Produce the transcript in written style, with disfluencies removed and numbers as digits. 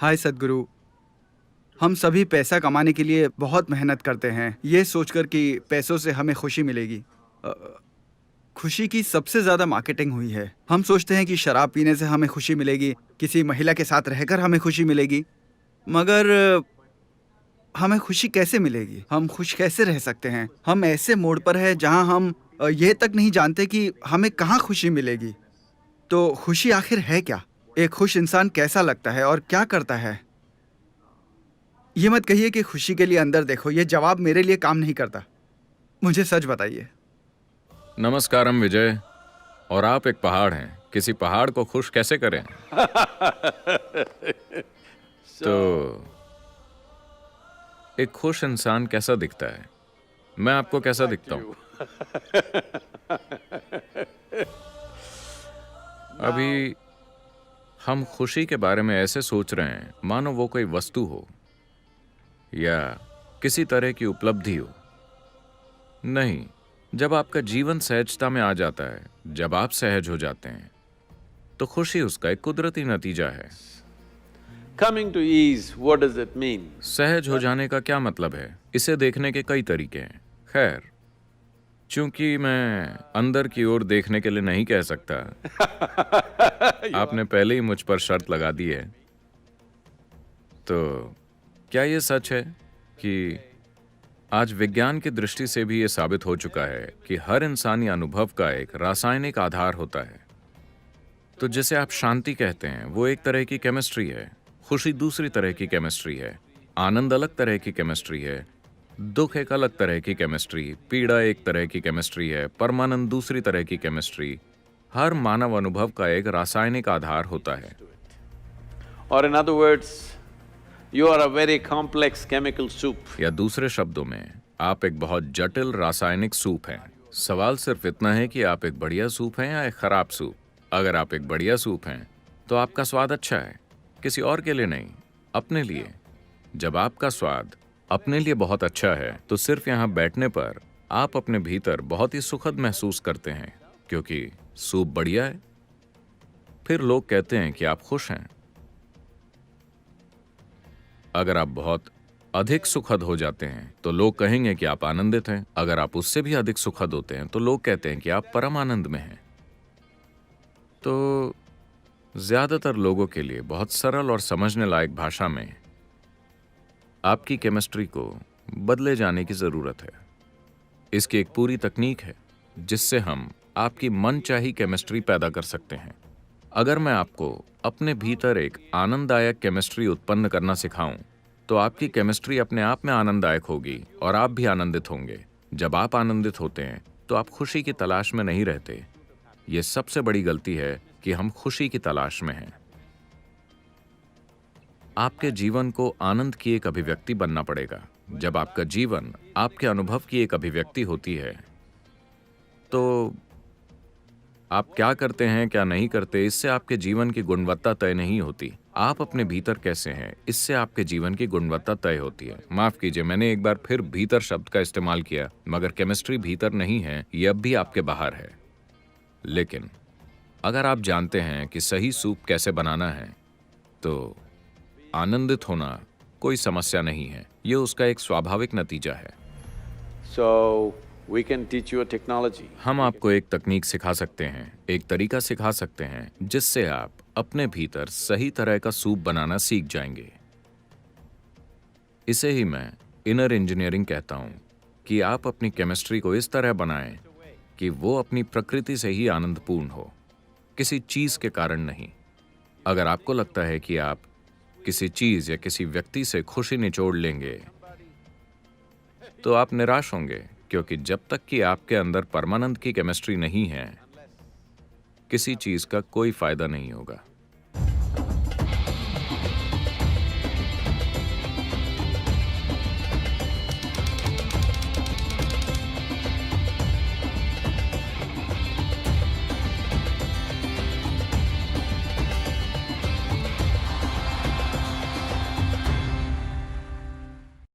हाय सद्गुरु। हम सभी पैसा कमाने के लिए बहुत मेहनत करते हैं, ये सोचकर कि पैसों से हमें खुशी मिलेगी। अ, खुशी की सबसे ज्यादा मार्केटिंग हुई है। हम सोचते हैं कि शराब पीने से हमें खुशी मिलेगी, किसी महिला के साथ रहकर हमें खुशी मिलेगी। मगर हमें खुशी कैसे मिलेगी? हम खुश कैसे रह सकते हैं? हम ऐसे मोड़ पर हैं जहां हम ये तक नहीं जानते कि हमें कहाँ खुशी मिलेगी। तो खुशी आखिर है क्या? एक खुश इंसान कैसा लगता है और क्या करता है? ये मत कहिए कि खुशी के लिए अंदर देखो, ये जवाब मेरे लिए काम नहीं करता। मुझे सच बताइए। नमस्कारम विजय। और आप एक पहाड़ हैं, किसी पहाड़ को खुश कैसे करें? तो एक खुश इंसान कैसा दिखता है? मैं आपको कैसा दिखता हूं? अभी हम खुशी के बारे में ऐसे सोच रहे हैं मानो वो कोई वस्तु हो या किसी तरह की उपलब्धि हो। नहीं, जब आपका जीवन सहजता में आ जाता है, जब आप सहज हो जाते हैं, तो खुशी उसका एक कुदरती नतीजा है। Coming to ease, what does it mean? सहज हो जाने का क्या मतलब है? इसे देखने के कई तरीके हैं। खैर, चूंकि मैं अंदर की ओर देखने के लिए नहीं कह सकता, आपने पहले ही मुझ पर शर्त लगा दी है। तो क्या ये सच है कि आज विज्ञान की दृष्टि से भी ये साबित हो चुका है कि हर इंसानी अनुभव का एक रासायनिक आधार होता है? तो जिसे आप शांति कहते हैं, वो एक तरह की केमिस्ट्री है, खुशी दूसरी तरह की केमिस्ट्री है, आनंद अलग तरह की केमिस्ट्री है, दुख एक अलग तरह की केमिस्ट्री, पीड़ा एक तरह की केमिस्ट्री है, परमानंद दूसरी तरह की केमिस्ट्री। हर मानव अनुभव का एक रासायनिक आधार होता है। Or in other words, you are a very complex chemical soup. या दूसरे शब्दों में, आप एक बहुत जटिल रासायनिक सूप हैं। सवाल सिर्फ इतना है कि आप एक बढ़िया सूप हैं या एक खराब सूप। अगर आप एक बढ़िया सूप हैं, तो आपका स्वाद अच्छा है, किसी और के लिए नहीं, अपने लिए। जब आपका स्वाद अपने लिए बहुत अच्छा है, तो सिर्फ यहाँ बैठने पर आप अपने भीतर बहुत ही सुखद महसूस करते हैं, क्योंकि सूप बढ़िया है। फिर लोग कहते हैं कि आप खुश हैं। अगर आप बहुत अधिक सुखद हो जाते हैं, तो लोग कहेंगे कि आप आनंदित हैं। अगर आप उससे भी अधिक सुखद होते हैं, तो लोग कहते हैं कि आप परम आनंद में हैं। तो ज्यादातर लोगों के लिए बहुत सरल और समझने लायक भाषा में आपकी केमिस्ट्री को बदले जाने की जरूरत है। इसकी एक पूरी तकनीक है जिससे हम आपकी मनचाही केमिस्ट्री पैदा कर सकते हैं। अगर मैं आपको अपने भीतर एक आनंददायक केमिस्ट्री उत्पन्न करना सिखाऊं, तो आपकी केमिस्ट्री अपने आप में आनंददायक होगी और आप भी आनंदित होंगे। जब आप आनंदित होते हैं, तो आप खुशी की तलाश में नहीं रहते। ये सबसे बड़ी गलती है कि हम खुशी की तलाश में हैं। आपके जीवन को आनंद की एक अभिव्यक्ति बनना पड़ेगा। जब आपका जीवन आपके अनुभव की एक अभिव्यक्ति होती है, तो आप क्या करते हैं, क्या नहीं करते, इससे आपके जीवन की गुणवत्ता तय नहीं होती। आप अपने भीतर कैसे हैं, इससे आपके जीवन की गुणवत्ता तय होती है। माफ कीजिए, मैंने एक बार फिर भीतर शब्द का इस्तेमाल किया, मगर केमिस्ट्री भीतर नहीं है, ये अब भी आपके बाहर है। लेकिन अगर आप जानते हैं कि सही सूप कैसे बनाना है, तो आनंदित होना कोई समस्या नहीं है, ये उसका एक स्वाभाविक नतीजा है। So, we can teach you a technology. हम आपको एक तकनीक सिखा सकते हैं, एक तरीका सिखा सकते हैं, जिससे आप अपने भीतर सही तरह का सूप बनाना सीख जाएंगे। इसे ही मैं इनर इंजीनियरिंग कहता हूं, कि आप अपनी केमिस्ट्री को इस तरह बनाएं कि वो अपनी प्रकृति से ही आनंदपूर्ण हो, किसी चीज के कारण नहीं। अगर आपको लगता है कि आप किसी चीज या किसी व्यक्ति से खुशी निचोड़ लेंगे, तो आप निराश होंगे, क्योंकि जब तक कि आपके अंदर परमानंद की केमिस्ट्री नहीं है, किसी चीज का कोई फायदा नहीं होगा।